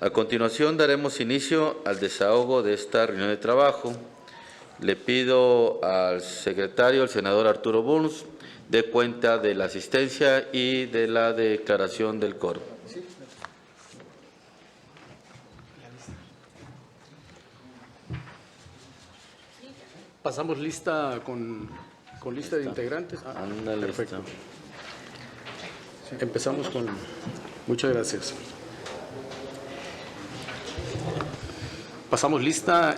A continuación daremos inicio al desahogo de esta reunión de trabajo. Le pido al secretario, el senador Arturo Burns, dé cuenta de la asistencia y de la declaración del quórum. Pasamos lista con lista de integrantes. Ándale, perfecto. Empezamos con... Muchas gracias. Pasamos lista.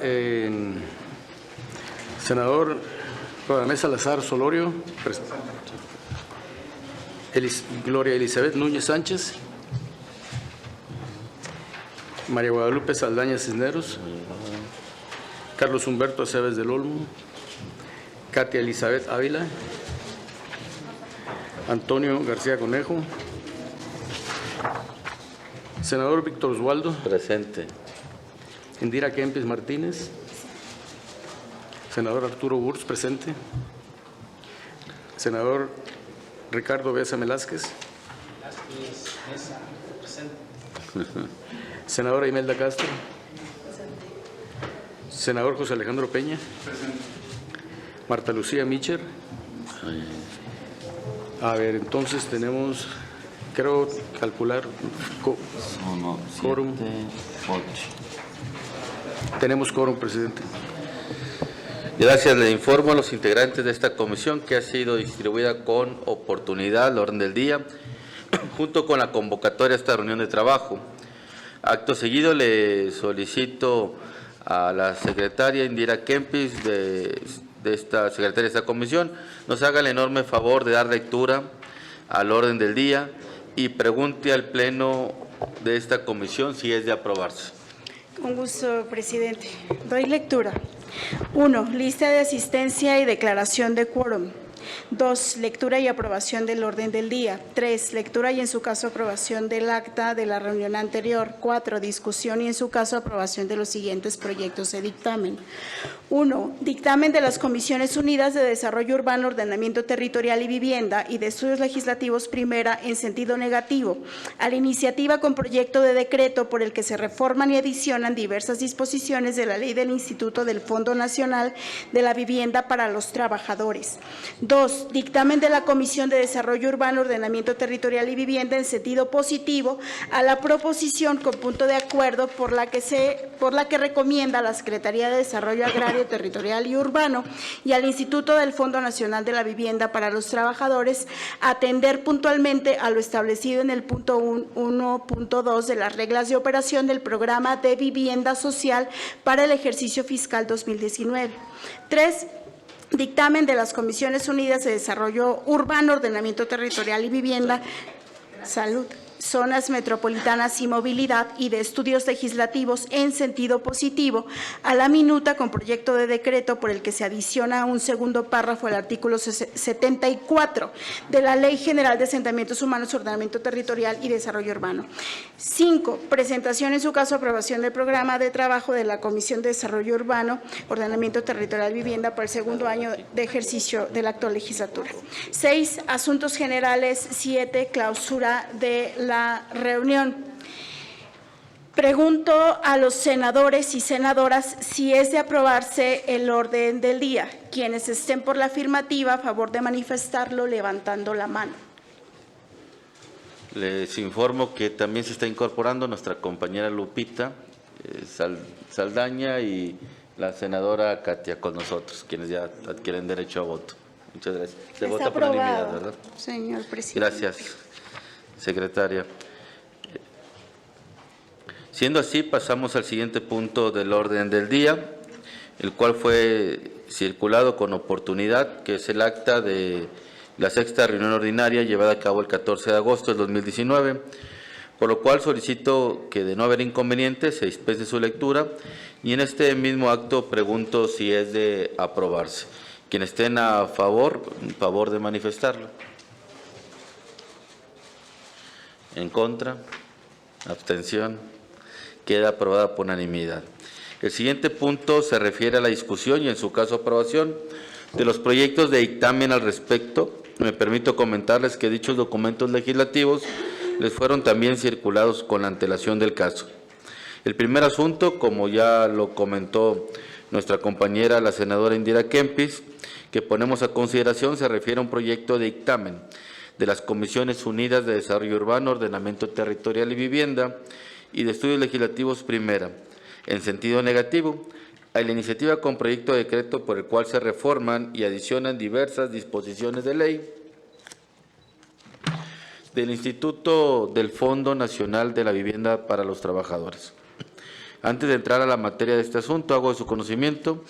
Senador Radamés Salazar Solorio. Gloria Elizabeth Núñez Sánchez. María Guadalupe Saldaña Cisneros. Carlos Humberto Aceves del Olmo. Katia Elizabeth Ávila. Antonio García Conejo. Senador Víctor Oswaldo. Presente. Indira Kempis Martínez. Senador Arturo Burns, presente. Senador Ricardo Besa Velázquez. Presente. Senadora Imelda Castro. Senador José Alejandro Peña. Presente. Marta Lucía Micher. A ver, entonces tenemos, creo, calcular quórum. 8. Tenemos quórum, presidente. Gracias. Le informo a los integrantes de esta comisión que ha sido distribuida con oportunidad la orden del día, junto con la convocatoria a esta reunión de trabajo. Acto seguido le solicito a la secretaria Indira Kempis de esta secretaria de esta comisión nos haga el enorme favor de dar lectura al orden del día y pregunte al pleno de esta comisión si es de aprobarse. Con gusto, presidente. Doy lectura. 1. Lista de asistencia y declaración de quórum. 2. Lectura y aprobación del orden del día. 3. Lectura y en su caso aprobación del acta de la reunión anterior. 4. Discusión y en su caso aprobación de los siguientes proyectos de dictamen. 1. Dictamen de las Comisiones Unidas de Desarrollo Urbano, Ordenamiento Territorial y Vivienda y de Estudios Legislativos Primera en sentido negativo a la iniciativa con proyecto de decreto por el que se reforman y adicionan diversas disposiciones de la Ley del Instituto del Fondo Nacional de la Vivienda para los Trabajadores. 2. Dictamen de la Comisión de Desarrollo Urbano, Ordenamiento Territorial y Vivienda en sentido positivo a la proposición con punto de acuerdo por la que recomienda a la Secretaría de Desarrollo Agrario, Territorial y Urbano y al Instituto del Fondo Nacional de la Vivienda para los Trabajadores atender puntualmente a lo establecido en el punto 1.2 de las reglas de operación del Programa de Vivienda Social para el ejercicio fiscal 2019. 3. Dictamen de las Comisiones Unidas de Desarrollo Urbano, Ordenamiento Territorial y Vivienda, Salud, Zonas Metropolitanas y Movilidad y de Estudios Legislativos en sentido positivo a la minuta con proyecto de decreto por el que se adiciona un segundo párrafo al artículo 74 de la Ley General de Asentamientos Humanos, Ordenamiento Territorial y Desarrollo Urbano. 5. Presentación en su caso aprobación del programa de trabajo de la Comisión de Desarrollo Urbano, Ordenamiento Territorial y Vivienda para el segundo año de ejercicio de la actual legislatura. 6. Asuntos generales. 7. Clausura de la reunión. Pregunto a los senadores y senadoras si es de aprobarse el orden del día. Quienes estén por la afirmativa, a favor de manifestarlo levantando la mano. Les informo que también se está incorporando nuestra compañera Lupita Saldaña y la senadora Katia con nosotros, quienes ya adquieren derecho a voto. Muchas gracias. Se vota por unanimidad, ¿verdad? Señor presidente. Gracias, secretaria. Siendo así, pasamos al siguiente punto del orden del día, el cual fue circulado con oportunidad, que es el acta de la sexta reunión ordinaria llevada a cabo el 14 de agosto del 2019, por lo cual solicito que, de no haber inconvenientes, se dispense su lectura y en este mismo acto pregunto si es de aprobarse. Quienes estén a favor de manifestarlo. En contra, abstención, queda aprobada por unanimidad. El siguiente punto se refiere a la discusión y en su caso aprobación de los proyectos de dictamen al respecto me permito comentarles que dichos documentos legislativos les fueron también circulados con la antelación del caso. El primer asunto, como ya lo comentó nuestra compañera, la senadora Indira Kempis, que ponemos a consideración, se refiere a un proyecto de dictamen de las Comisiones Unidas de Desarrollo Urbano, Ordenamiento Territorial y Vivienda y de Estudios Legislativos Primera, en sentido negativo, a la iniciativa con proyecto de decreto por el cual se reforman y adicionan diversas disposiciones de ley del Instituto del Fondo Nacional de la Vivienda para los Trabajadores. Antes de entrar a la materia de este asunto, hago de su conocimiento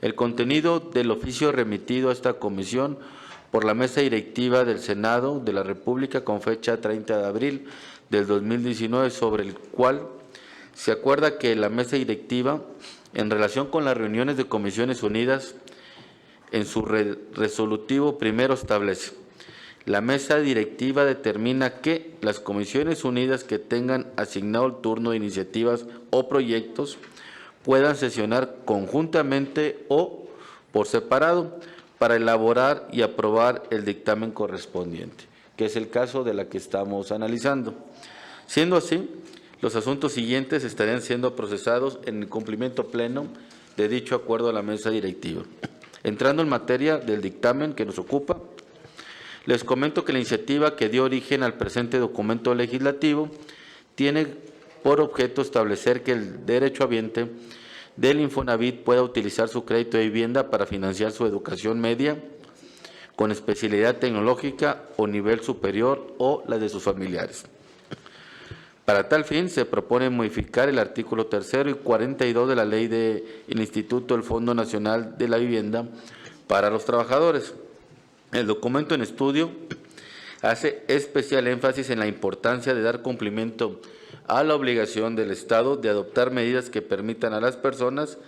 el contenido del oficio remitido a esta comisión por la Mesa Directiva del Senado de la República con fecha 30 de abril del 2019, sobre el cual se acuerda que la Mesa Directiva, en relación con las reuniones de Comisiones Unidas, en su resolutivo primero establece: la Mesa Directiva determina que las Comisiones Unidas que tengan asignado el turno de iniciativas o proyectos puedan sesionar conjuntamente o por separado para elaborar y aprobar el dictamen correspondiente, que es el caso de la que estamos analizando. Siendo así, los asuntos siguientes estarían siendo procesados en el cumplimiento pleno de dicho acuerdo de la Mesa Directiva. Entrando en materia del dictamen que nos ocupa, les comento que la iniciativa que dio origen al presente documento legislativo tiene por objeto establecer que el derechohabiente del Infonavit pueda utilizar su crédito de vivienda para financiar su educación media con especialidad tecnológica o nivel superior o la de sus familiares. Para tal fin, se propone modificar el artículo 3 y 42 de la Ley del Instituto del Fondo Nacional de la Vivienda para los Trabajadores. El documento en estudio hace especial énfasis en la importancia de dar cumplimiento a la obligación del Estado de adoptar medidas que permitan a las personas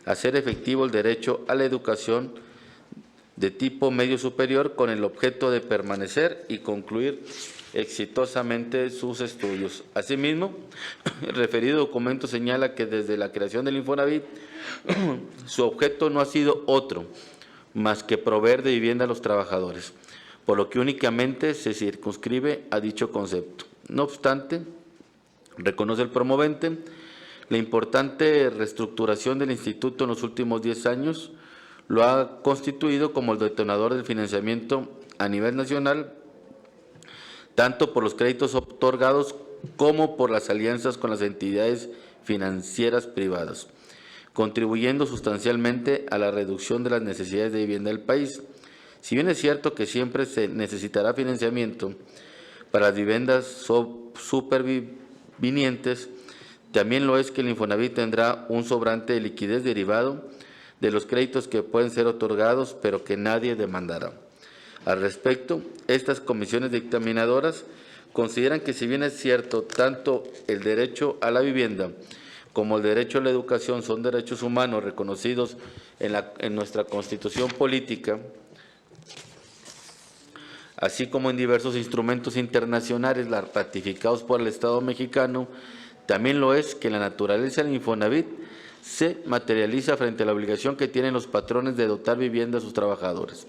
hacer efectivo el derecho a la educación de tipo medio superior con el objeto de permanecer y concluir exitosamente sus estudios. Asimismo, el referido documento señala que desde la creación del Infonavit, su objeto no ha sido otro más que proveer de vivienda a los trabajadores, por lo que únicamente se circunscribe a dicho concepto. No obstante, reconoce el promovente la importante reestructuración del instituto en los últimos 10 años, lo ha constituido como el detonador del financiamiento a nivel nacional, tanto por los créditos otorgados como por las alianzas con las entidades financieras privadas, contribuyendo sustancialmente a la reducción de las necesidades de vivienda del país. Si bien es cierto que siempre se necesitará financiamiento para las viviendas supervinientes, también lo es que el Infonavit tendrá un sobrante de liquidez derivado de los créditos que pueden ser otorgados, pero que nadie demandará. Al respecto, estas comisiones dictaminadoras consideran que, si bien es cierto, tanto el derecho a la vivienda como el derecho a la educación son derechos humanos reconocidos en nuestra Constitución política, así como en diversos instrumentos internacionales ratificados por el Estado mexicano, también lo es que la naturaleza del Infonavit se materializa frente a la obligación que tienen los patrones de dotar vivienda a sus trabajadores.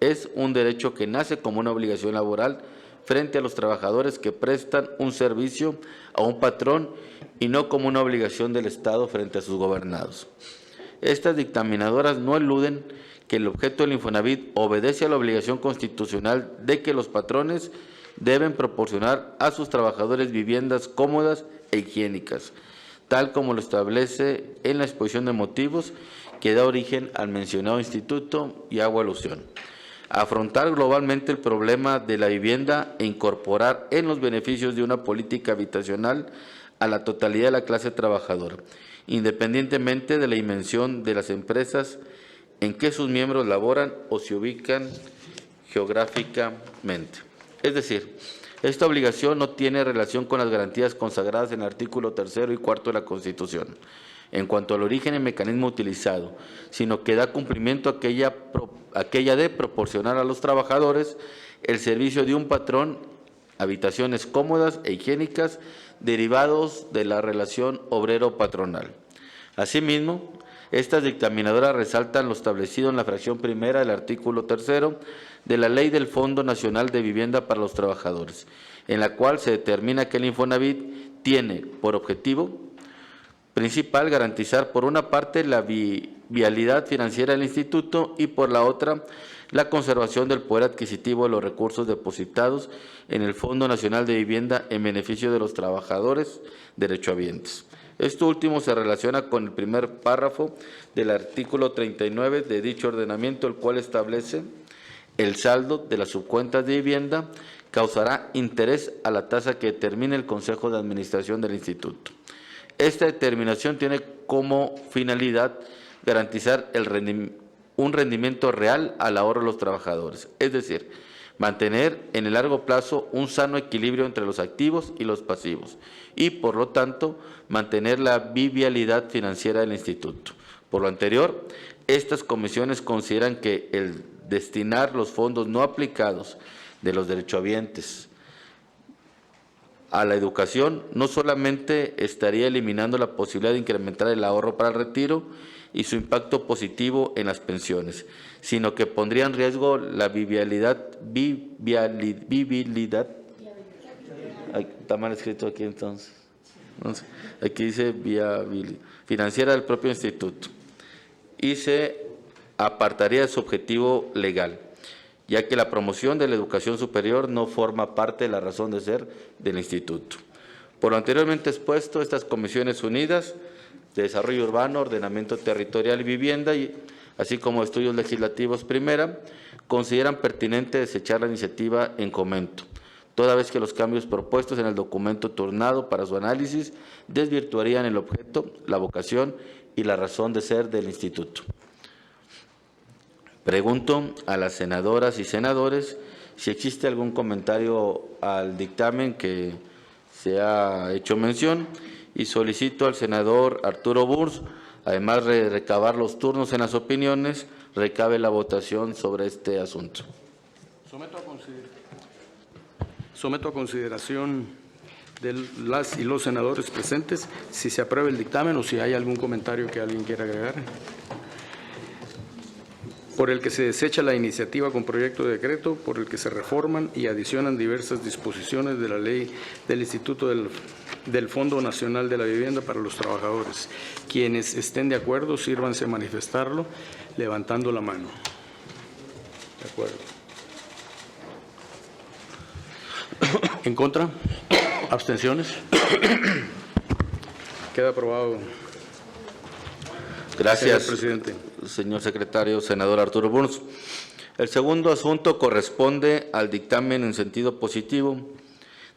Es un derecho que nace como una obligación laboral frente a los trabajadores que prestan un servicio a un patrón y no como una obligación del Estado frente a sus gobernados. Estas dictaminadoras no eluden que el objeto del Infonavit obedece a la obligación constitucional de que los patrones deben proporcionar a sus trabajadores viviendas cómodas e higiénicas, tal como lo establece en la exposición de motivos que da origen al mencionado instituto, y hago alusión: afrontar globalmente el problema de la vivienda e incorporar en los beneficios de una política habitacional a la totalidad de la clase trabajadora, independientemente de la dimensión de las empresas en que sus miembros laboran o se ubican geográficamente. Es decir, esta obligación no tiene relación con las garantías consagradas en el artículo 3 y 4 de la Constitución, en cuanto al origen y mecanismo utilizado, sino que da cumplimiento a aquella de proporcionar a los trabajadores el servicio de un patrón, habitaciones cómodas e higiénicas derivados de la relación obrero-patronal. Asimismo, Estas dictaminadoras resaltan lo establecido en la fracción primera del artículo 3º de la Ley del Fondo Nacional de Vivienda para los Trabajadores, en la cual se determina que el Infonavit tiene por objetivo principal garantizar por una parte la viabilidad financiera del instituto y por la otra la conservación del poder adquisitivo de los recursos depositados en el Fondo Nacional de Vivienda en beneficio de los trabajadores derechohabientes. Esto último se relaciona con el primer párrafo del artículo 39 de dicho ordenamiento, el cual establece el saldo de las subcuentas de vivienda causará interés a la tasa que determine el Consejo de Administración del Instituto. Esta determinación tiene como finalidad garantizar un rendimiento real al ahorro de los trabajadores, es decir, mantener en el largo plazo un sano equilibrio entre los activos y los pasivos y, por lo tanto, mantener la viabilidad financiera del instituto. Por lo anterior, estas comisiones consideran que el destinar los fondos no aplicados de los derechohabientes a la educación no solamente estaría eliminando la posibilidad de incrementar el ahorro para el retiro y su impacto positivo en las pensiones, sino que pondría en riesgo la viabilidad está mal escrito aquí entonces, aquí dice viabilidad financiera del propio instituto y se apartaría de su objetivo legal, ya que la promoción de la educación superior no forma parte de la razón de ser del instituto. Por lo anteriormente expuesto, estas comisiones unidas de Desarrollo Urbano, Ordenamiento Territorial y Vivienda, así como Estudios Legislativos Primera, consideran pertinente desechar la iniciativa en comento, toda vez que los cambios propuestos en el documento turnado para su análisis desvirtuarían el objeto, la vocación y la razón de ser del instituto. Pregunto a las senadoras y senadores si existe algún comentario al dictamen que se ha hecho mención y solicito al senador Arturo Burns, además de recabar los turnos en las opiniones, recabe la votación sobre este asunto. Someto a consideración de las y los senadores presentes si se aprueba el dictamen o si hay algún comentario que alguien quiera agregar. Por el que se desecha la iniciativa con proyecto de decreto, por el que se reforman y adicionan diversas disposiciones de la ley del Instituto del Fondo Nacional de la Vivienda para los Trabajadores. Quienes estén de acuerdo, sírvanse a manifestarlo levantando la mano. De acuerdo. ¿En contra? ¿Abstenciones? Queda aprobado. Gracias, señor presidente. Señor secretario, senador Arturo Burns. El segundo asunto corresponde al dictamen en sentido positivo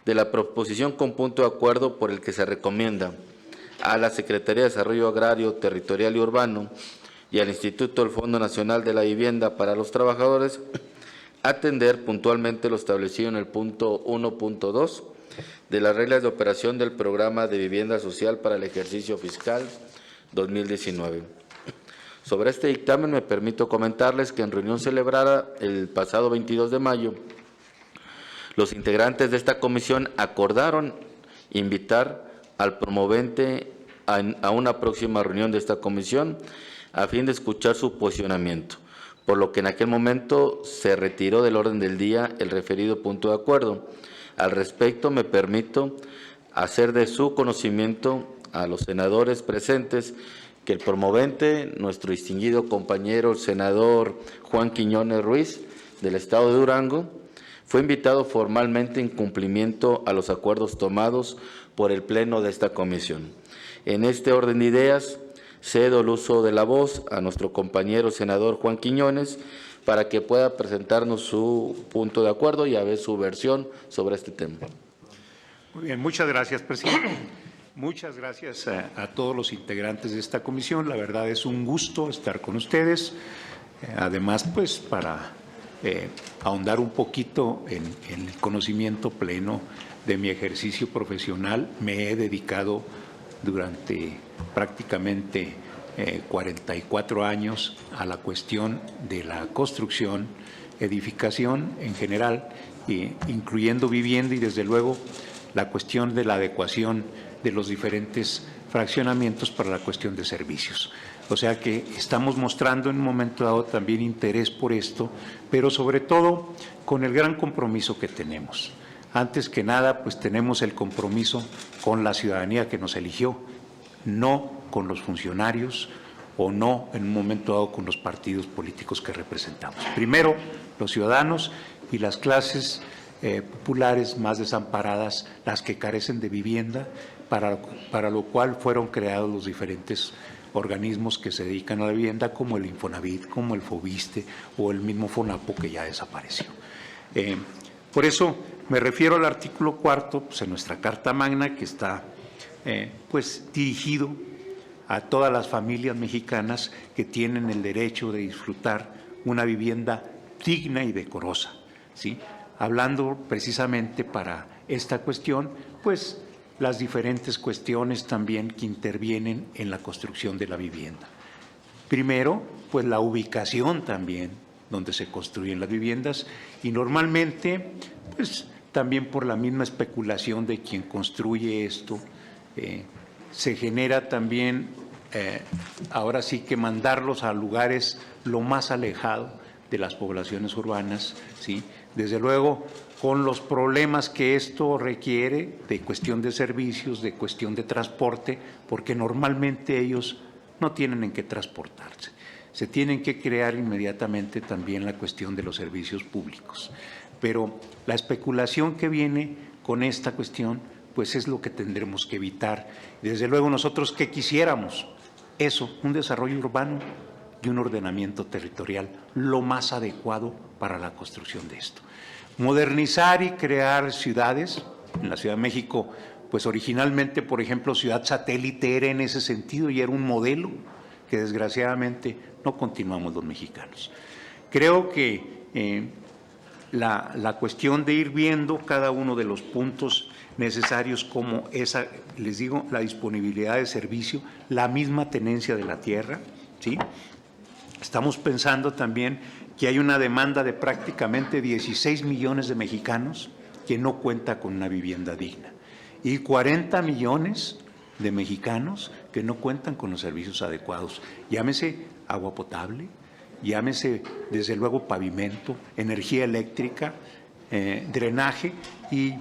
de la proposición con punto de acuerdo por el que se recomienda a la Secretaría de Desarrollo Agrario, Territorial y Urbano y al Instituto del Fondo Nacional de la Vivienda para los Trabajadores atender puntualmente lo establecido en el punto 1.2 de las reglas de operación del Programa de Vivienda Social para el ejercicio fiscal 2019. Sobre este dictamen me permito comentarles que en reunión celebrada el pasado 22 de mayo, los integrantes de esta comisión acordaron invitar al promovente a una próxima reunión de esta comisión a fin de escuchar su posicionamiento, por lo que en aquel momento se retiró del orden del día el referido punto de acuerdo. Al respecto, me permito hacer de su conocimiento a los senadores presentes que el promovente, nuestro distinguido compañero, el senador Juan Quiñones Ruiz, del Estado de Durango, fue invitado formalmente en cumplimiento a los acuerdos tomados por el Pleno de esta comisión. En este orden de ideas, cedo el uso de la voz a nuestro compañero senador Juan Quiñones para que pueda presentarnos su punto de acuerdo y a ver su versión sobre este tema. Muy bien, muchas gracias, presidente. Muchas gracias a todos los integrantes de esta comisión. La verdad es un gusto estar con ustedes. Además, pues, para ahondar un poquito en el conocimiento pleno de mi ejercicio profesional, me he dedicado durante prácticamente 44 años a la cuestión de la construcción, edificación en general, incluyendo vivienda y, desde luego, la cuestión de la adecuación de los diferentes fraccionamientos para la cuestión de servicios. O sea que estamos mostrando en un momento dado también interés por esto, pero sobre todo con el gran compromiso que tenemos. Antes que nada, pues tenemos el compromiso con la ciudadanía que nos eligió, no con los funcionarios o no en un momento dado con los partidos políticos que representamos. Primero, los ciudadanos y las clases populares más desamparadas, las que carecen de vivienda, para lo cual fueron creados los diferentes organismos que se dedican a la vivienda, como el Infonavit, como el Fobiste o el mismo Fonapo, que ya desapareció. Por eso me refiero al artículo 4, pues, en nuestra Carta Magna, que está pues dirigido a todas las familias mexicanas que tienen el derecho de disfrutar una vivienda digna y decorosa, ¿sí? Hablando precisamente para esta cuestión, pues las diferentes cuestiones también que intervienen en la construcción de la vivienda. Primero, pues la ubicación también, donde se construyen las viviendas, y normalmente, pues también por la misma especulación de quien construye esto, se genera también, ahora sí que mandarlos a lugares lo más alejado de las poblaciones urbanas, ¿sí? Desde luego, con los problemas que esto requiere de cuestión de servicios, de cuestión de transporte, porque normalmente ellos no tienen en qué transportarse. Se tienen que crear inmediatamente también la cuestión de los servicios públicos. Pero la especulación que viene con esta cuestión, pues es lo que tendremos que evitar. Desde luego nosotros, ¿qué quisiéramos? Eso, un desarrollo urbano y un ordenamiento territorial lo más adecuado para la construcción de esto. Modernizar y crear ciudades. En la Ciudad de México, pues originalmente, por ejemplo, Ciudad Satélite era en ese sentido y era un modelo que desgraciadamente no continuamos los mexicanos. Creo que la cuestión de ir viendo cada uno de los puntos necesarios, como esa, les digo, la disponibilidad de servicio, la misma tenencia de la tierra, ¿sí? Estamos pensando también que hay una demanda de prácticamente 16 millones de mexicanos que no cuenta con una vivienda digna y 40 millones de mexicanos que no cuentan con los servicios adecuados. Llámese agua potable, llámese desde luego pavimento, energía eléctrica, drenaje, y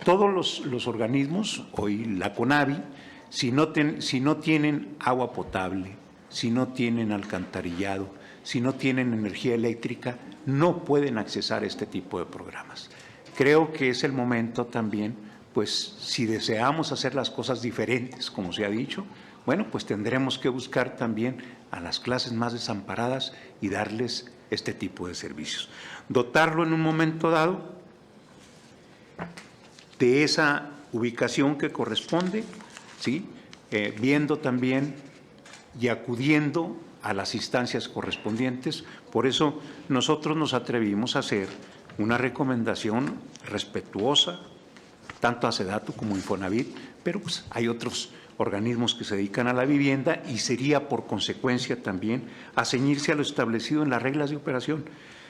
todos los organismos, hoy la CONAVI, si no tienen agua potable, si no tienen alcantarillado, si no tienen energía eléctrica, no pueden accesar a este tipo de programas. Creo que es el momento también, pues si deseamos hacer las cosas diferentes, como se ha dicho, bueno, pues tendremos que buscar también a las clases más desamparadas y darles este tipo de servicios. Dotarlo en un momento dado de esa ubicación que corresponde, ¿sí? Viendo también y acudiendo a las instancias correspondientes. Por eso nosotros nos atrevimos a hacer una recomendación respetuosa, tanto a SEDATU como a Infonavit, pero pues hay otros organismos que se dedican a la vivienda y sería por consecuencia también a ceñirse a lo establecido en las reglas de operación,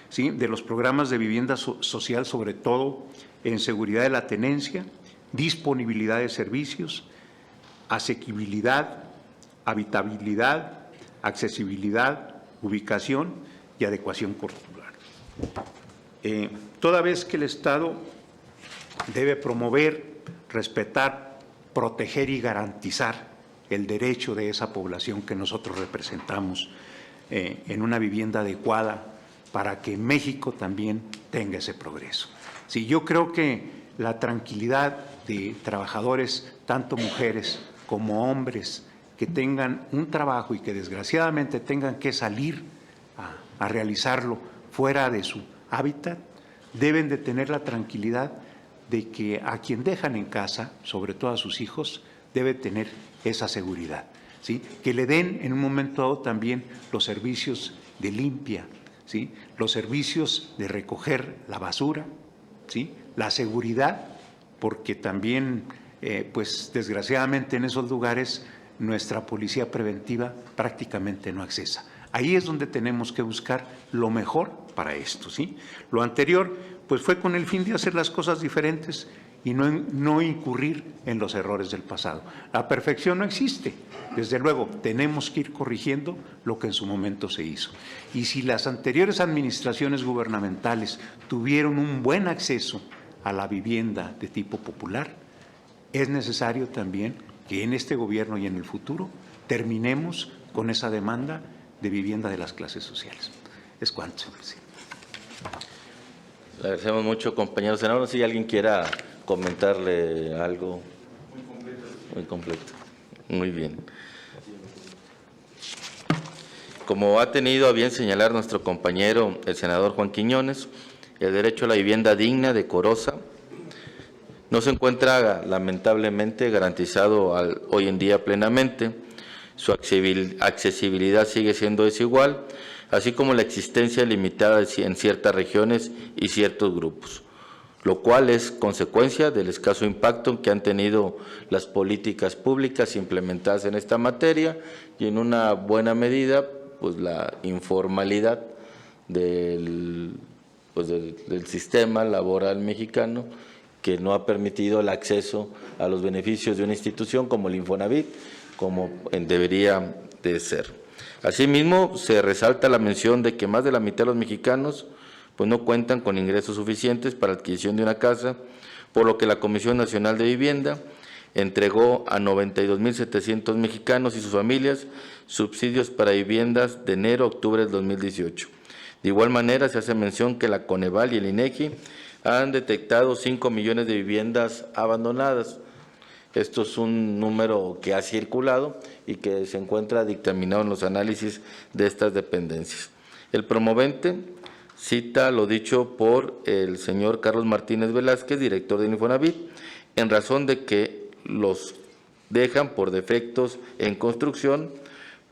¿sí? De los programas de vivienda social, sobre todo en seguridad de la tenencia, disponibilidad de servicios, asequibilidad, habitabilidad, accesibilidad, ubicación y adecuación curricular. Toda vez que el Estado debe promover, respetar, proteger y garantizar el derecho de esa población que nosotros representamos en una vivienda adecuada para que México también tenga ese progreso. Sí, yo creo que la tranquilidad de trabajadores, tanto mujeres como hombres, que tengan un trabajo y que desgraciadamente tengan que salir a realizarlo fuera de su hábitat, deben de tener la tranquilidad de que a quien dejan en casa, sobre todo a sus hijos, debe tener esa seguridad, ¿sí? Que le den en un momento dado también los servicios de limpia, ¿sí? Los servicios de recoger la basura, ¿sí? La seguridad, porque también, pues desgraciadamente en esos lugares nuestra policía preventiva prácticamente no accesa. Ahí es donde tenemos que buscar lo mejor para esto, ¿sí? Lo anterior, pues fue con el fin de hacer las cosas diferentes y no incurrir en los errores del pasado. La perfección no existe. Desde luego, tenemos que ir corrigiendo lo que en su momento se hizo. Y si las anteriores administraciones gubernamentales tuvieron un buen acceso a la vivienda de tipo popular, es necesario también que en este gobierno y en el futuro terminemos con esa demanda de vivienda de las clases sociales. Es cuanto, señor presidente. Le agradecemos mucho, compañero senador. No sé si alguien quiera comentarle algo. Muy completo. Muy bien. Como ha tenido a bien señalar nuestro compañero, el senador Juan Quiñones, el derecho a la vivienda digna, decorosa, no se encuentra lamentablemente garantizado hoy en día plenamente. Su accesibilidad sigue siendo desigual, así como la existencia limitada en ciertas regiones y ciertos grupos, lo cual es consecuencia del escaso impacto que han tenido las políticas públicas implementadas en esta materia y en una buena medida, pues la informalidad del sistema laboral mexicano, que no ha permitido el acceso a los beneficios de una institución como el Infonavit, como debería de ser. Asimismo, se resalta la mención de que más de la mitad de los mexicanos pues no cuentan con ingresos suficientes para la adquisición de una casa, por lo que la Comisión Nacional de Vivienda entregó a 92,700 mexicanos y sus familias subsidios para viviendas de enero a octubre del 2018. De igual manera, se hace mención que la Coneval y el INEGI han detectado 5 millones de viviendas abandonadas. Esto es un número que ha circulado y que se encuentra dictaminado en los análisis de estas dependencias. El promovente cita lo dicho por el señor Carlos Martínez Velázquez, director del Infonavit, en razón de que los dejan por defectos en construcción,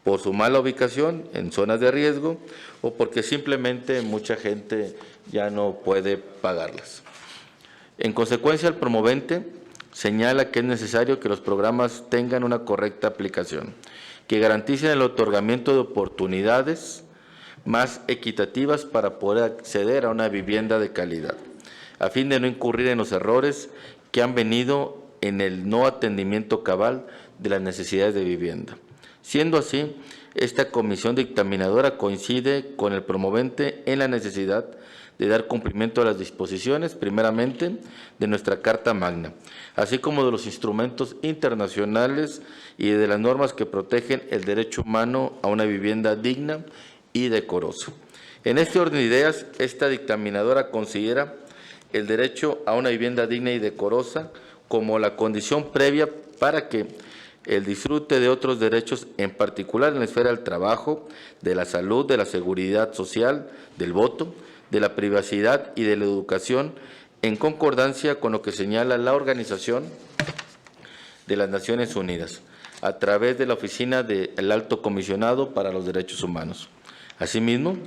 por su mala ubicación en zonas de riesgo o porque simplemente mucha gente ya no puede pagarlas. En consecuencia, el promovente señala que es necesario que los programas tengan una correcta aplicación, que garanticen el otorgamiento de oportunidades más equitativas para poder acceder a una vivienda de calidad, a fin de no incurrir en los errores que han venido en el no atendimiento cabal de las necesidades de vivienda. Siendo así, esta comisión dictaminadora coincide con el promovente en la necesidad de dar cumplimiento a las disposiciones, primeramente, de nuestra Carta Magna, así como de los instrumentos internacionales y de las normas que protegen el derecho humano a una vivienda digna y decorosa. En este orden de ideas, esta dictaminadora considera el derecho a una vivienda digna y decorosa como la condición previa para que el disfrute de otros derechos, en particular en la esfera del trabajo, de la salud, de la seguridad social, del voto, de la privacidad y de la educación, en concordancia con lo que señala la Organización de las Naciones Unidas, a través de la Oficina del Alto Comisionado para los Derechos Humanos. Asimismo,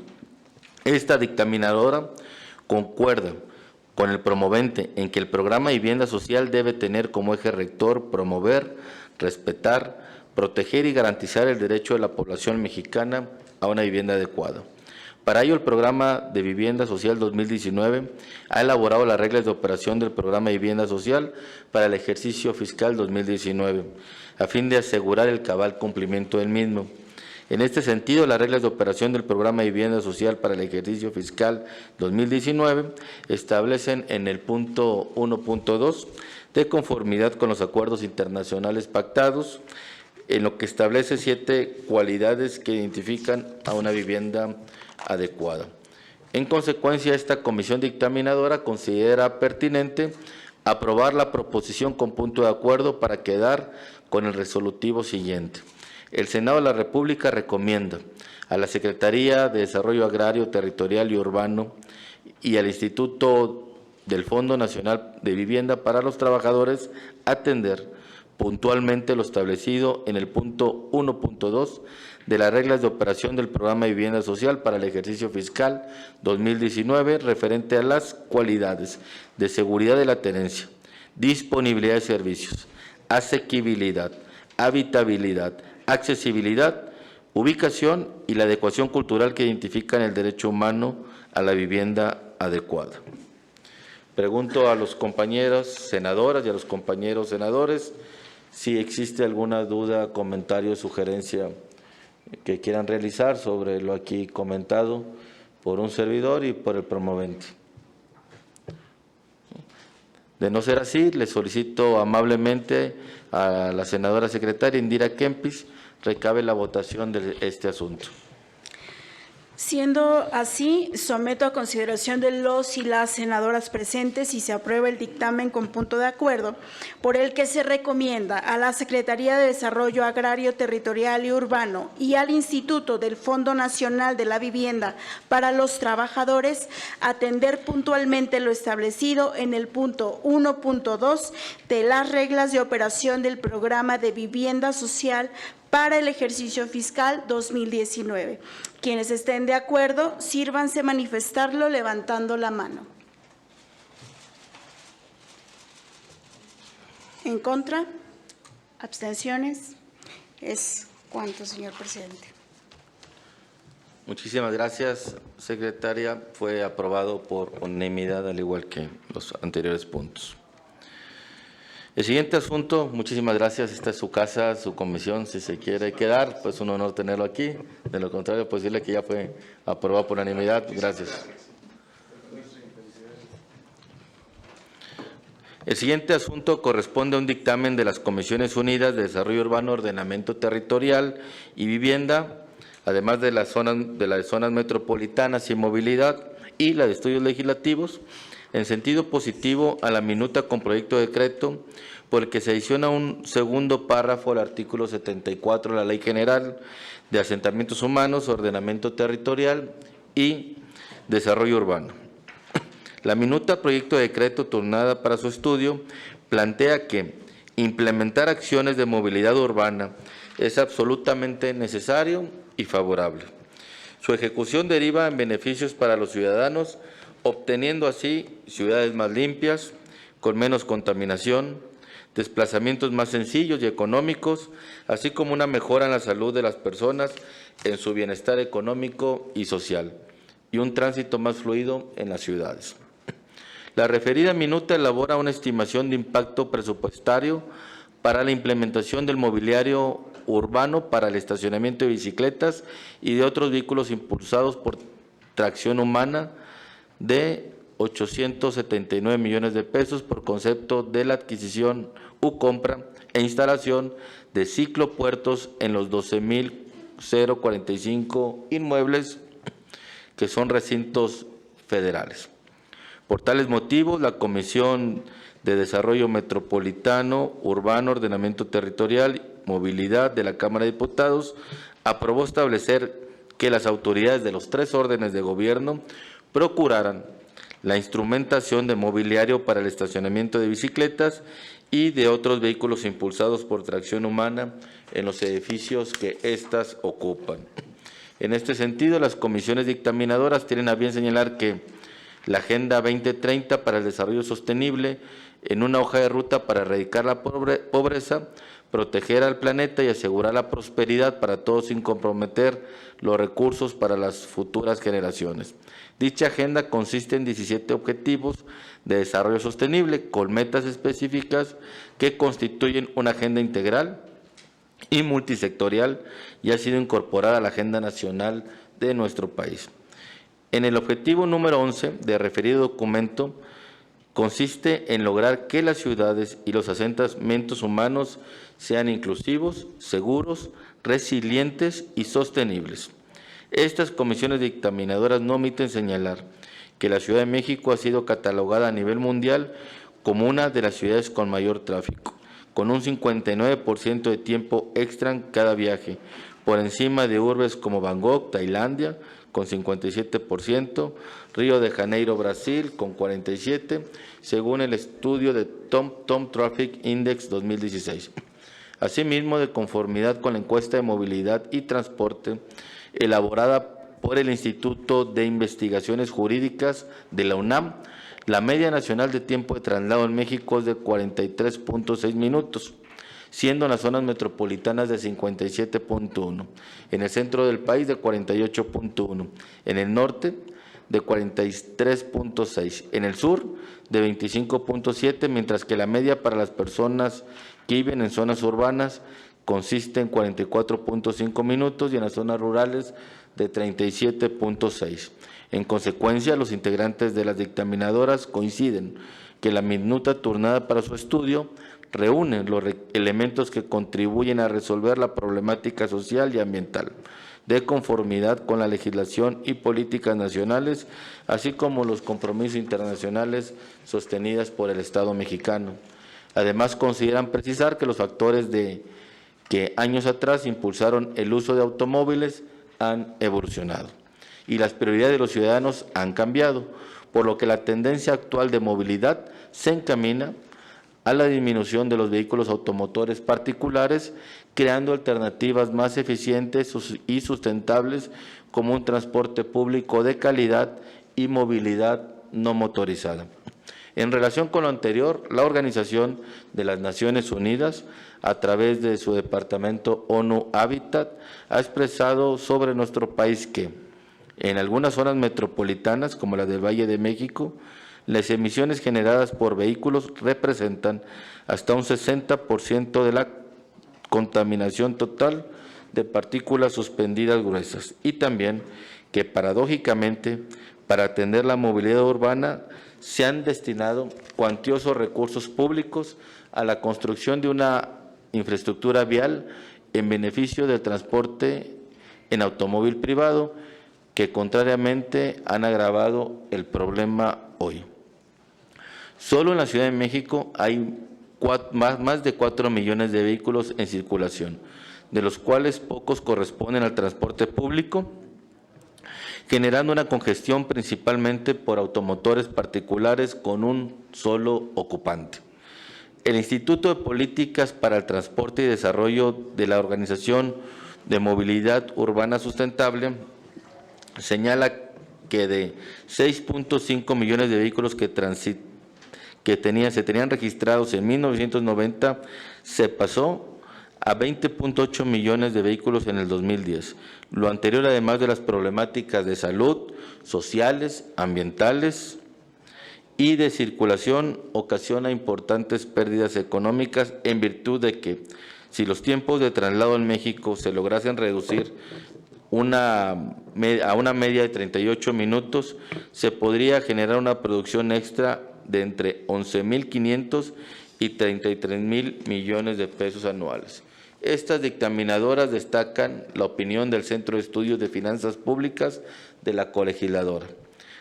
esta dictaminadora concuerda con el promovente en que el programa de vivienda social debe tener como eje rector promover, respetar, proteger y garantizar el derecho de la población mexicana a una vivienda adecuada. Para ello, el Programa de Vivienda Social 2019 ha elaborado las reglas de operación del Programa de Vivienda Social para el ejercicio fiscal 2019, a fin de asegurar el cabal cumplimiento del mismo. En este sentido, las reglas de operación del Programa de Vivienda Social para el ejercicio fiscal 2019 establecen en el punto 1.2, de conformidad con los acuerdos internacionales pactados, en lo que establece 7 cualidades que identifican a una vivienda adecuada. En consecuencia, esta comisión dictaminadora considera pertinente aprobar la proposición con punto de acuerdo para quedar con el resolutivo siguiente. El Senado de la República recomienda a la Secretaría de Desarrollo Agrario, Territorial y Urbano y al Instituto del Fondo Nacional de Vivienda para los Trabajadores atender puntualmente lo establecido en el punto 1.2 de las reglas de operación del Programa de Vivienda Social para el ejercicio fiscal 2019 referente a las cualidades de seguridad de la tenencia, disponibilidad de servicios, asequibilidad, habitabilidad, accesibilidad, ubicación y la adecuación cultural que identifican el derecho humano a la vivienda adecuada. Pregunto a los compañeros senadoras y a los compañeros senadores si existe alguna duda, comentario, sugerencia que quieran realizar sobre lo aquí comentado por un servidor y por el promovente. De no ser así, le solicito amablemente a la senadora secretaria Indira Kempis recabe la votación de este asunto. Siendo así, someto a consideración de los y las senadoras presentes y se aprueba el dictamen con punto de acuerdo por el que se recomienda a la Secretaría de Desarrollo Agrario, Territorial y Urbano y al Instituto del Fondo Nacional de la Vivienda para los Trabajadores atender puntualmente lo establecido en el punto 1.2 de las reglas de operación del Programa de Vivienda Social para el ejercicio fiscal 2019. Quienes estén de acuerdo, sírvanse manifestarlo levantando la mano. ¿En contra? ¿Abstenciones? ¿Es cuánto, señor presidente? Muchísimas gracias, secretaria. Fue aprobado por unanimidad, al igual que los anteriores puntos. El siguiente asunto, muchísimas gracias, esta es su casa, su comisión, si se quiere quedar, pues un honor tenerlo aquí, de lo contrario, pues decirle que ya fue aprobado por unanimidad, gracias. El siguiente asunto corresponde a un dictamen de las Comisiones Unidas de Desarrollo Urbano, Ordenamiento Territorial y Vivienda, además de las zonas metropolitanas y movilidad y la de estudios legislativos, en sentido positivo a la minuta con proyecto de decreto por el que se adiciona un segundo párrafo al artículo 74 de la Ley General de Asentamientos Humanos, Ordenamiento Territorial y Desarrollo Urbano. La minuta proyecto de decreto turnada para su estudio plantea que implementar acciones de movilidad urbana es absolutamente necesario y favorable. Su ejecución deriva en beneficios para los ciudadanos, obteniendo así ciudades más limpias, con menos contaminación, desplazamientos más sencillos y económicos, así como una mejora en la salud de las personas, en su bienestar económico y social, y un tránsito más fluido en las ciudades. La referida minuta elabora una estimación de impacto presupuestario para la implementación del mobiliario urbano para el estacionamiento de bicicletas y de otros vehículos impulsados por tracción humana, de 879 millones de pesos por concepto de la adquisición u compra e instalación de ciclopuertos en los 12.045 inmuebles que son recintos federales. Por tales motivos, la Comisión de Desarrollo Metropolitano, Urbano, Ordenamiento Territorial y Movilidad de la Cámara de Diputados aprobó establecer que las autoridades de los 3 órdenes de gobierno procuraran la instrumentación de mobiliario para el estacionamiento de bicicletas y de otros vehículos impulsados por tracción humana en los edificios que éstas ocupan. En este sentido, las comisiones dictaminadoras tienen a bien señalar que la Agenda 2030 para el Desarrollo Sostenible, en una hoja de ruta para erradicar la pobreza, proteger al planeta y asegurar la prosperidad para todos sin comprometer los recursos para las futuras generaciones. Dicha agenda consiste en 17 objetivos de desarrollo sostenible con metas específicas que constituyen una agenda integral y multisectorial y ha sido incorporada a la agenda nacional de nuestro país. En el objetivo número 11 de referido documento consiste en lograr que las ciudades y los asentamientos humanos sean inclusivos, seguros, resilientes y sostenibles. Estas comisiones dictaminadoras no omiten señalar que la Ciudad de México ha sido catalogada a nivel mundial como una de las ciudades con mayor tráfico, con un 59% de tiempo extra en cada viaje, por encima de urbes como Bangkok, Tailandia, con 57%, Río de Janeiro, Brasil, con 47%, según el estudio de TomTom Traffic Index 2016. Asimismo, de conformidad con la encuesta de movilidad y transporte elaborada por el Instituto de Investigaciones Jurídicas de la UNAM, la media nacional de tiempo de traslado en México es de 43.6 minutos, siendo en las zonas metropolitanas de 57.1, en el centro del país de 48.1, en el norte de 43.6, en el sur de 25.7, mientras que la media para las personas que viven en zonas urbanas consiste en 44.5 minutos y en las zonas rurales de 37.6. En consecuencia, los integrantes de las dictaminadoras coinciden que la minuta turnada para su estudio reúne los elementos que contribuyen a resolver la problemática social y ambiental, de conformidad con la legislación y políticas nacionales, así como los compromisos internacionales sostenidos por el Estado mexicano. Además, consideran precisar que los factores que años atrás impulsaron el uso de automóviles han evolucionado y las prioridades de los ciudadanos han cambiado, por lo que la tendencia actual de movilidad se encamina a la disminución de los vehículos automotores particulares, creando alternativas más eficientes y sustentables como un transporte público de calidad y movilidad no motorizada. En relación con lo anterior, la Organización de las Naciones Unidas, a través de su departamento ONU Habitat, ha expresado sobre nuestro país que en algunas zonas metropolitanas, como la del Valle de México, las emisiones generadas por vehículos representan hasta un 60% de la contaminación total de partículas suspendidas gruesas, y también que paradójicamente para atender la movilidad urbana se han destinado cuantiosos recursos públicos a la construcción de una infraestructura vial en beneficio del transporte en automóvil privado, que contrariamente han agravado el problema hoy. Solo en la Ciudad de México hay más de 4 millones de vehículos en circulación, de los cuales pocos corresponden al transporte público, generando una congestión principalmente por automotores particulares con un solo ocupante. El Instituto de Políticas para el Transporte y Desarrollo de la Organización de Movilidad Urbana Sustentable señala que de 6.5 millones de vehículos que se tenían registrados en 1990, se pasó a 20.8 millones de vehículos en el 2010. Lo anterior, además de las problemáticas de salud, sociales, ambientales y de circulación, ocasiona importantes pérdidas económicas en virtud de que, si los tiempos de traslado en México se lograsen reducir a una media de 38 minutos, se podría generar una producción extra de entre 11.500 y 33.000 millones de pesos anuales. Estas dictaminadoras destacan la opinión del Centro de Estudios de Finanzas Públicas de la Colegisladora,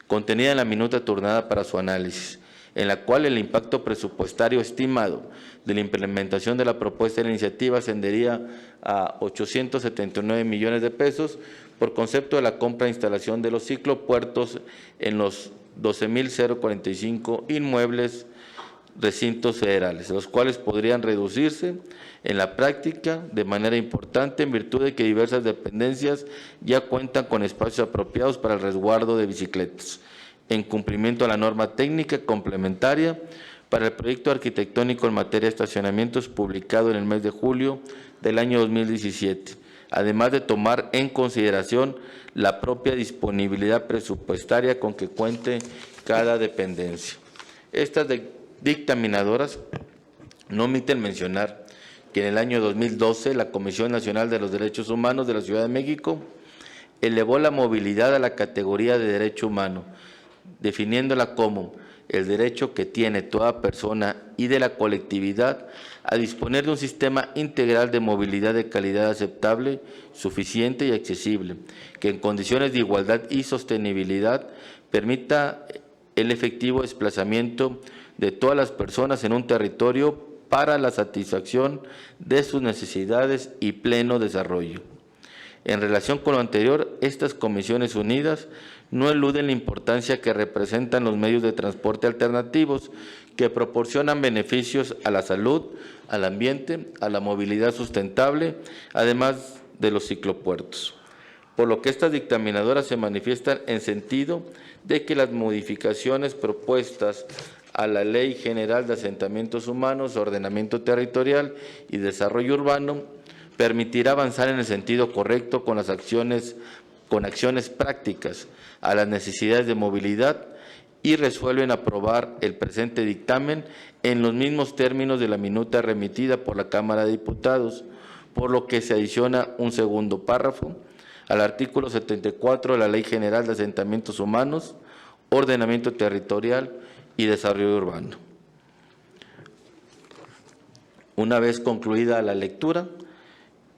contenida en la minuta turnada para su análisis, en la cual el impacto presupuestario estimado de la implementación de la propuesta de la iniciativa ascendería a 879 millones de pesos por concepto de la compra e instalación de los ciclopuertos en los 12.045 inmuebles recintos federales, los cuales podrían reducirse en la práctica de manera importante en virtud de que diversas dependencias ya cuentan con espacios apropiados para el resguardo de bicicletas, en cumplimiento a la norma técnica complementaria para el proyecto arquitectónico en materia de estacionamientos publicado en el mes de julio del año 2017, además de tomar en consideración la propia disponibilidad presupuestaria con que cuente cada dependencia. Estas dictaminadoras no omiten mencionar que en el año 2012 la Comisión Nacional de los Derechos Humanos de la Ciudad de México elevó la movilidad a la categoría de derecho humano, definiéndola como el derecho que tiene toda persona y de la colectividad a disponer de un sistema integral de movilidad de calidad aceptable, suficiente y accesible, que en condiciones de igualdad y sostenibilidad permita el efectivo desplazamiento de todas las personas en un territorio para la satisfacción de sus necesidades y pleno desarrollo. En relación con lo anterior, estas comisiones unidas no eluden la importancia que representan los medios de transporte alternativos que proporcionan beneficios a la salud, al ambiente, a la movilidad sustentable, además de los ciclopuertos. Por lo que estas dictaminadoras se manifiestan en sentido de que las modificaciones propuestas a la Ley General de Asentamientos Humanos, Ordenamiento Territorial y Desarrollo Urbano permitirá avanzar en el sentido correcto con las acciones con acciones prácticas a las necesidades de movilidad y resuelven aprobar el presente dictamen en los mismos términos de la minuta remitida por la Cámara de Diputados, por lo que se adiciona un segundo párrafo al artículo 74 de la Ley General de Asentamientos Humanos, Ordenamiento Territorial y Desarrollo Urbano. Una vez concluida la lectura,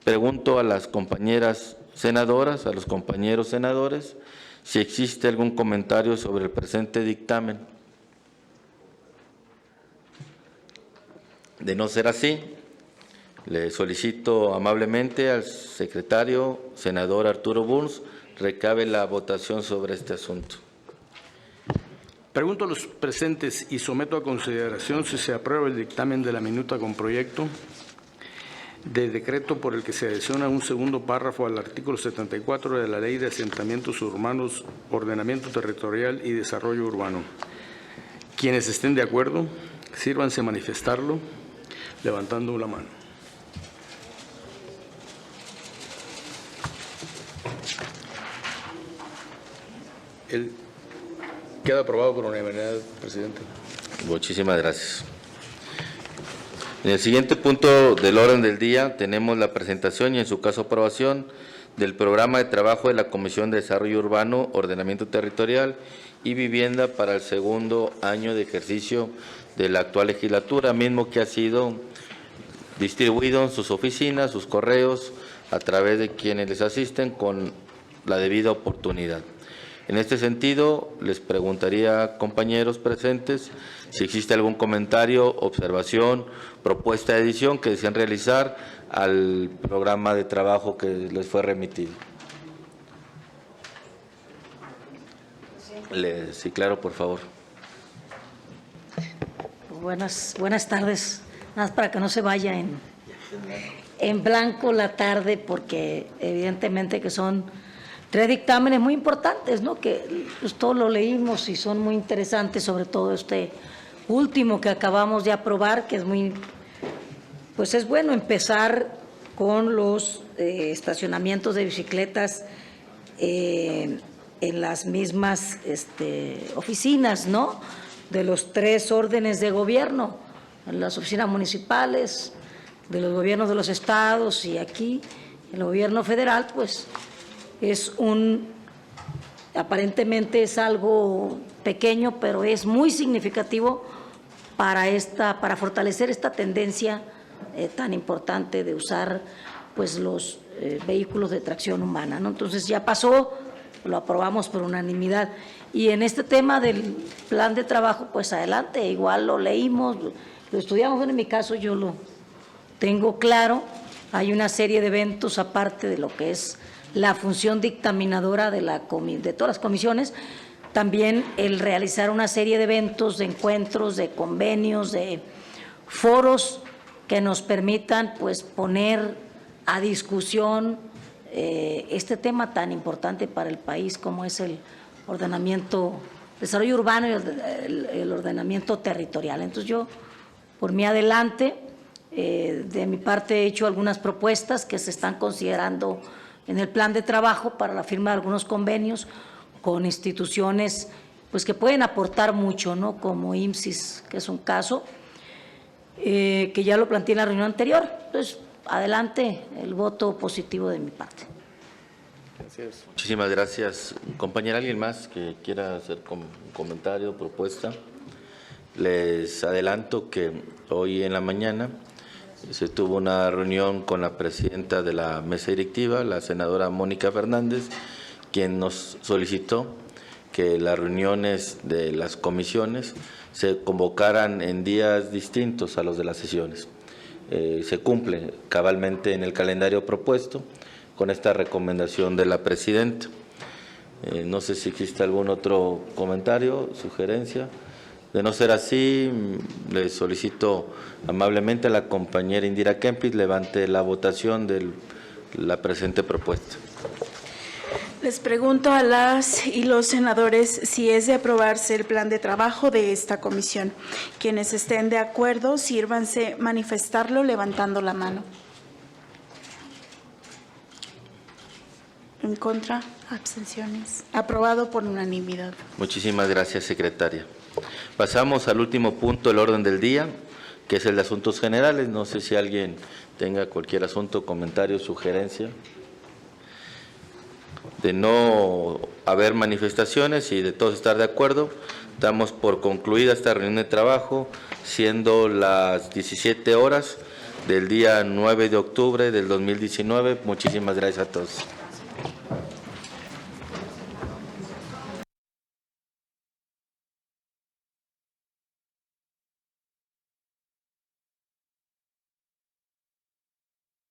pregunto a las compañeras senadoras, a los compañeros senadores, si existe algún comentario sobre el presente dictamen. De no ser así, le solicito amablemente al secretario, senador Arturo Burns, recabe la votación sobre este asunto. Pregunto a los presentes y someto a consideración si se aprueba el dictamen de la minuta con proyecto de decreto por el que se adiciona un segundo párrafo al artículo 74 de la Ley de Asentamientos Urbanos, Ordenamiento Territorial y Desarrollo Urbano. Quienes estén de acuerdo, sírvanse a manifestarlo levantando la mano. Queda aprobado por unanimidad, presidente. Muchísimas gracias. En el siguiente punto del orden del día tenemos la presentación y, en su caso, aprobación del programa de trabajo de la Comisión de Desarrollo Urbano, Ordenamiento Territorial y Vivienda para el segundo año de ejercicio de la actual legislatura, mismo que ha sido distribuido en sus oficinas, sus correos, a través de quienes les asisten con la debida oportunidad. En este sentido, les preguntaría, compañeros presentes, si existe algún comentario, observación, propuesta de edición que desean realizar al programa de trabajo que les fue remitido. Sí, claro, por favor. Buenas tardes. Nada más para que no se vaya en blanco la tarde, porque evidentemente que son 3 dictámenes muy importantes, ¿no? Que pues, todos lo leímos y son muy interesantes, sobre todo este último que acabamos de aprobar, que es pues es bueno empezar con los estacionamientos de bicicletas en las mismas oficinas, ¿no? De los 3 órdenes de gobierno, en las oficinas municipales, de los gobiernos de los estados y aquí, en el gobierno federal, pues aparentemente es algo pequeño, pero es muy significativo para fortalecer esta tendencia tan importante de usar pues los vehículos de tracción humana, ¿no? Entonces ya pasó, lo aprobamos por unanimidad. Y en este tema del plan de trabajo, pues adelante, igual lo leímos, lo estudiamos. Bueno, en mi caso yo lo tengo claro. Hay una serie de eventos aparte de lo que es la función dictaminadora de todas las comisiones, también el realizar una serie de eventos, de encuentros, de convenios, de foros que nos permitan pues poner a discusión este tema tan importante para el país como es el ordenamiento, desarrollo urbano y el ordenamiento territorial. Entonces yo, por mi adelante, de mi parte he hecho algunas propuestas que se están considerando en el plan de trabajo para la firma de algunos convenios con instituciones pues que pueden aportar mucho, ¿no? Como IMSS, que es un caso que ya lo planteé en la reunión anterior. Entonces, adelante, el voto positivo de mi parte. Gracias. Muchísimas gracias. Compañera, ¿alguien más que quiera hacer comentario, propuesta? Les adelanto que hoy en la mañana se tuvo una reunión con la presidenta de la mesa directiva, la senadora Mónica Fernández, quien nos solicitó que las reuniones de las comisiones se convocaran en días distintos a los de las sesiones. Se cumple cabalmente en el calendario propuesto con esta recomendación de la presidenta. No sé si existe algún otro comentario, sugerencia. De no ser así, le solicito amablemente a la compañera Indira Kempis levante la votación de la presente propuesta. Les pregunto a las y los senadores si es de aprobarse el plan de trabajo de esta comisión. Quienes estén de acuerdo, sírvanse manifestarlo levantando la mano. En contra, Abstenciones. Aprobado por unanimidad. Muchísimas gracias, secretaria. Pasamos al último punto del orden del día, que es el de asuntos generales. No sé si alguien tenga cualquier asunto, comentario, sugerencia. De no haber manifestaciones y de todos estar de acuerdo, damos por concluida esta reunión de trabajo, siendo las 17 horas del día 9 de octubre del 2019. Muchísimas gracias a todos.